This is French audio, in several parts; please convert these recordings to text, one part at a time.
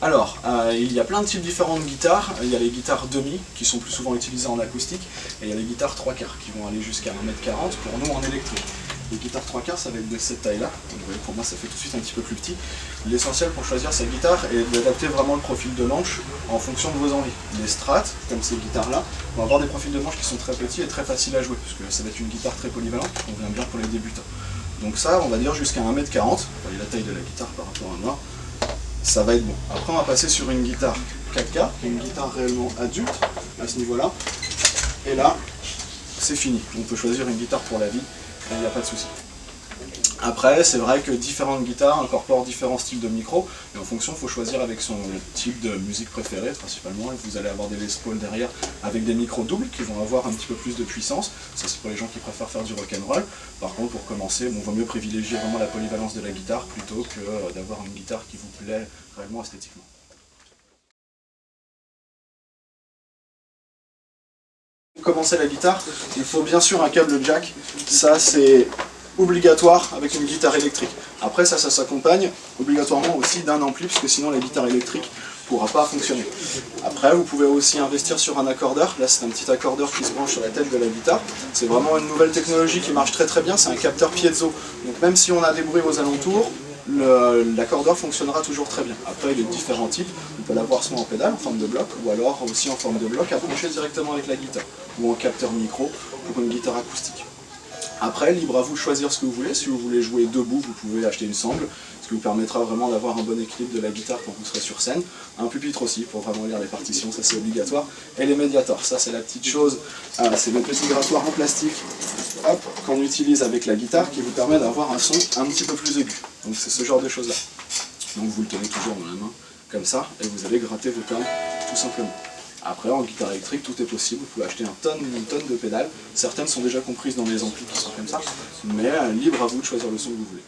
Alors, il y a plein de types différents de guitares. Il y a les guitares demi, qui sont plus souvent utilisées en acoustique, et il y a les guitares 3/4, qui vont aller jusqu'à 1m40 pour nous en électrique. Les guitares 3/4, ça va être de cette taille-là. Donc, vous voyez, pour moi, ça fait tout de suite un petit peu plus petit. L'essentiel pour choisir sa guitare est d'adapter vraiment le profil de manche en fonction de vos envies. Les Strat, comme ces guitares-là, vont avoir des profils de manche qui sont très petits et très faciles à jouer, parce que ça va être une guitare très polyvalente, qui convient bien pour les débutants. Donc ça, on va dire jusqu'à 1m40. Vous voyez la taille de la guitare par rapport à moi. Ça va être bon. Après on va passer sur une guitare 4K, qui est une guitare réellement adulte, à ce niveau-là. Et là, c'est fini. On peut choisir une guitare pour la vie, il n'y a pas de souci. Après, c'est vrai que différentes guitares incorporent différents styles de micro, et en fonction, il faut choisir avec son type de musique préférée, principalement, et vous allez avoir des Les Paul derrière, avec des micros doubles, qui vont avoir un petit peu plus de puissance. Ça, c'est pour les gens qui préfèrent faire du rock'n'roll. Par contre, pour commencer, bon, vaut mieux privilégier vraiment la polyvalence de la guitare, plutôt que d'avoir une guitare qui vous plaît réellement esthétiquement. Pour commencer la guitare, il faut bien sûr un câble jack. Ça, c'est obligatoire avec une guitare électrique. Après ça s'accompagne obligatoirement aussi d'un ampli, parce que sinon la guitare électrique ne pourra pas fonctionner. Après vous pouvez aussi investir sur un accordeur. Là c'est un petit accordeur qui se branche sur la tête de la guitare. C'est vraiment une nouvelle technologie qui marche très bien, c'est un capteur piezo. Donc même si on a des bruits aux alentours, l'accordeur fonctionnera toujours très bien. Après il y a différents types, on peut l'avoir soit en pédale, en forme de bloc, ou alors aussi en forme de bloc à brancher directement avec la guitare, ou en capteur micro pour une guitare acoustique. Après, libre à vous de choisir ce que vous voulez. Si vous voulez jouer debout, vous pouvez acheter une sangle, ce qui vous permettra vraiment d'avoir un bon équilibre de la guitare quand vous serez sur scène. Un pupitre aussi, pour vraiment lire les partitions, ça c'est obligatoire. Et les médiators, ça c'est la petite chose, c'est le petit grattoir en plastique qu'on utilise avec la guitare qui vous permet d'avoir un son un petit peu plus aigu. Donc c'est ce genre de choses là. Donc vous le tenez toujours dans la main, comme ça, et vous allez gratter vos cordes, tout simplement. Après, en guitare électrique, tout est possible. Vous pouvez acheter une tonne de pédales. Certaines sont déjà comprises dans les amplis qui sont comme ça, mais libre à vous de choisir le son que vous voulez.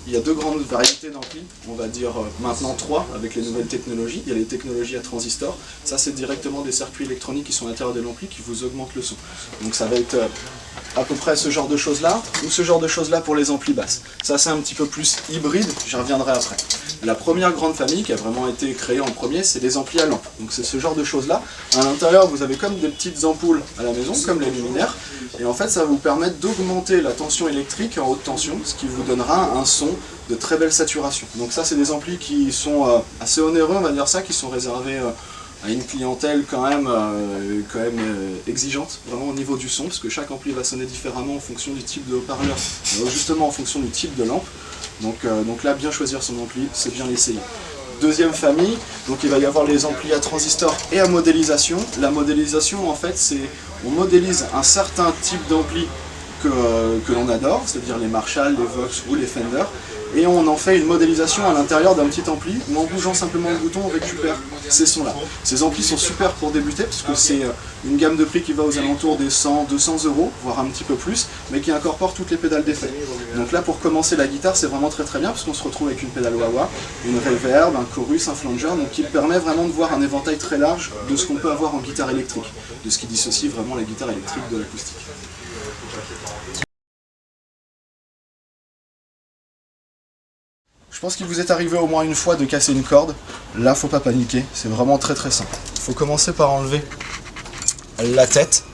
Il y a deux grandes variétés d'amplis, on va dire maintenant trois avec les nouvelles technologies. Il y a les technologies à transistors, ça c'est directement des circuits électroniques qui sont à l'intérieur de l'ampli qui vous augmentent le son. Donc ça va être à peu près ce genre de choses là, ou ce genre de choses là pour les amplis basses. Ça c'est un petit peu plus hybride, j'y reviendrai après. La première grande famille qui a vraiment été créée en premier, c'est les amplis à lampe. Donc c'est ce genre de choses là. À l'intérieur vous avez comme des petites ampoules à la maison, comme les luminaires, et en fait ça va vous permettre d'augmenter la tension électrique en haute tension, ce qui vous donnera un son de très belle saturation. Donc ça c'est des amplis qui sont assez onéreux, on va dire ça, qui sont réservés à une clientèle quand même exigeante, vraiment au niveau du son, parce que chaque ampli va sonner différemment en fonction du type de haut-parleur, justement en fonction du type de lampe. Donc là, bien choisir son ampli, c'est bien l'essayer. Deuxième famille, donc il va y avoir les amplis à transistor et à modélisation. La modélisation, en fait, c'est on modélise un certain type d'ampli que l'on adore, c'est-à-dire les Marshall, les Vox ou les Fender, et on en fait une modélisation à l'intérieur d'un petit ampli où en bougeant simplement le bouton on récupère ces sons-là. Ces amplis sont super pour débuter parce que c'est une gamme de prix qui va aux alentours des 100, 200 €, voire un petit peu plus, mais qui incorpore toutes les pédales d'effet. Donc là pour commencer la guitare c'est vraiment très bien parce qu'on se retrouve avec une pédale wah-wah, une reverb, un chorus, un flanger, donc qui permet vraiment de voir un éventail très large de ce qu'on peut avoir en guitare électrique, de ce qui dissocie vraiment la guitare électrique de l'acoustique. Je pense qu'il vous est arrivé au moins une fois de casser une corde. Là, faut pas paniquer, c'est vraiment très simple. Il faut commencer par enlever la tête.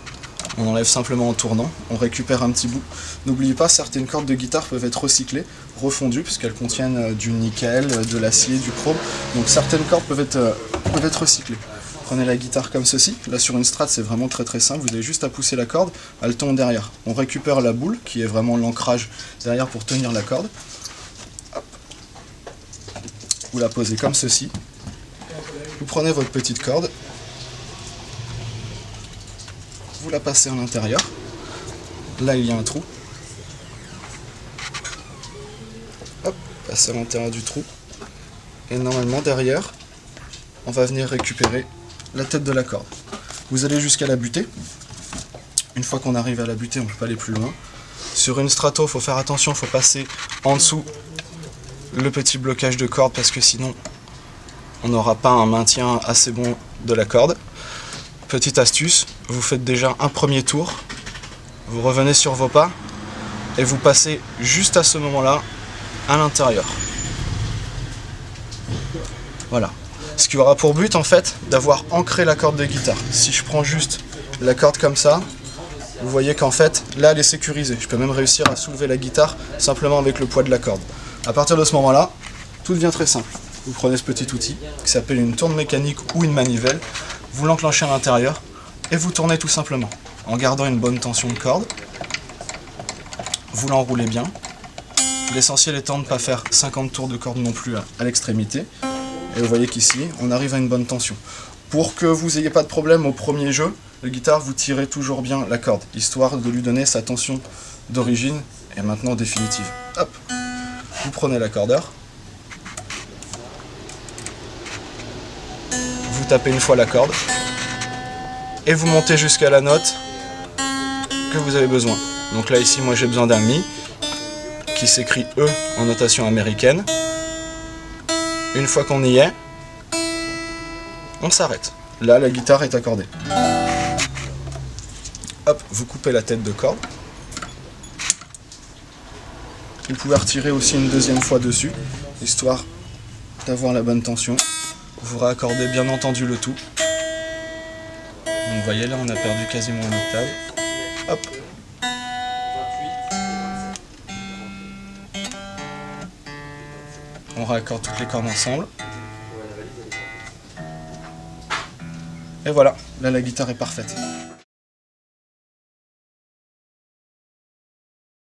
On enlève simplement en tournant, on récupère un petit bout. N'oubliez pas, certaines cordes de guitare peuvent être recyclées, refondues, puisqu'elles contiennent du nickel, de l'acier, du chrome. Donc certaines cordes peuvent être recyclées. Prenez la guitare comme ceci. Là sur une Strat, c'est vraiment très simple. Vous avez juste à pousser la corde, elle tombe derrière. On récupère la boule, qui est vraiment l'ancrage derrière pour tenir la corde. Vous la posez comme ceci, vous prenez votre petite corde, vous la passez à l'intérieur, là il y a un trou, hop, passe à l'intérieur du trou. Et normalement derrière, on va venir récupérer la tête de la corde. Vous allez jusqu'à la butée. Une fois qu'on arrive à la butée, on ne peut pas aller plus loin. Sur une strato, il faut faire attention, il faut passer en dessous le petit blocage de corde parce que sinon on n'aura pas un maintien assez bon de la corde. Petite astuce, vous faites déjà un premier tour, vous revenez sur vos pas et vous passez juste à ce moment-là à l'intérieur. Voilà. Ce qui aura pour but en fait d'avoir ancré la corde de guitare. Si je prends juste la corde comme ça, vous voyez qu'en fait là elle est sécurisée. Je peux même réussir à soulever la guitare simplement avec le poids de la corde. À partir de ce moment-là, tout devient très simple. Vous prenez ce petit outil qui s'appelle une tourne mécanique ou une manivelle, vous l'enclenchez à l'intérieur et vous tournez tout simplement en gardant une bonne tension de corde. Vous l'enroulez bien. L'essentiel étant de ne pas faire 50 tours de corde non plus à l'extrémité. Et vous voyez qu'ici, on arrive à une bonne tension. Pour que vous n'ayez pas de problème au premier jeu, la guitare, vous tirez toujours bien la corde, histoire de lui donner sa tension d'origine et maintenant définitive. Hop, vous prenez l'accordeur, vous tapez une fois la corde, et vous montez jusqu'à la note que vous avez besoin. Donc là, ici, moi j'ai besoin d'un Mi, qui s'écrit E en notation américaine. Une fois qu'on y est, on s'arrête. Là, la guitare est accordée. Hop, vous coupez la tête de corde. Vous pouvez retirer aussi une deuxième fois dessus, histoire d'avoir la bonne tension. Vous raccordez bien entendu le tout. Donc vous voyez, là on a perdu quasiment une octave. Hop. On raccorde toutes les cordes ensemble. Et voilà, là la guitare est parfaite.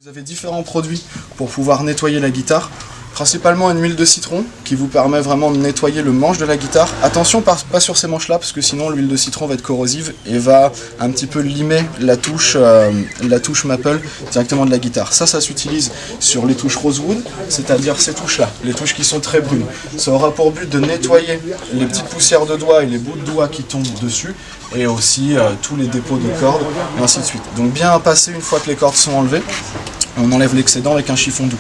Vous avez différents produits pour pouvoir nettoyer la guitare. Principalement une huile de citron qui vous permet vraiment de nettoyer le manche de la guitare. Attention, pas sur ces manches là parce que sinon l'huile de citron va être corrosive et va un petit peu limer la touche maple directement de la guitare. Ça s'utilise sur les touches rosewood, c'est-à-dire ces touches là, les touches qui sont très brunes. Ça aura pour but de nettoyer les petites poussières de doigts et les bouts de doigts qui tombent dessus et aussi tous les dépôts de cordes et ainsi de suite. Donc bien à passer une fois que les cordes sont enlevées, on enlève l'excédent avec un chiffon doux.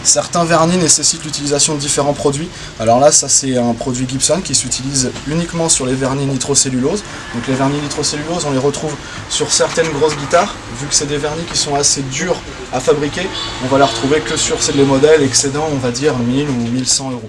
Certains vernis nécessitent l'utilisation de différents produits. Alors là, ça c'est un produit Gibson qui s'utilise uniquement sur les vernis nitrocellulose. Donc les vernis nitrocellulose, on les retrouve sur certaines grosses guitares. Vu que c'est des vernis qui sont assez durs à fabriquer, on va les retrouver que sur les modèles excédant, on va dire 1000 ou 1100 €.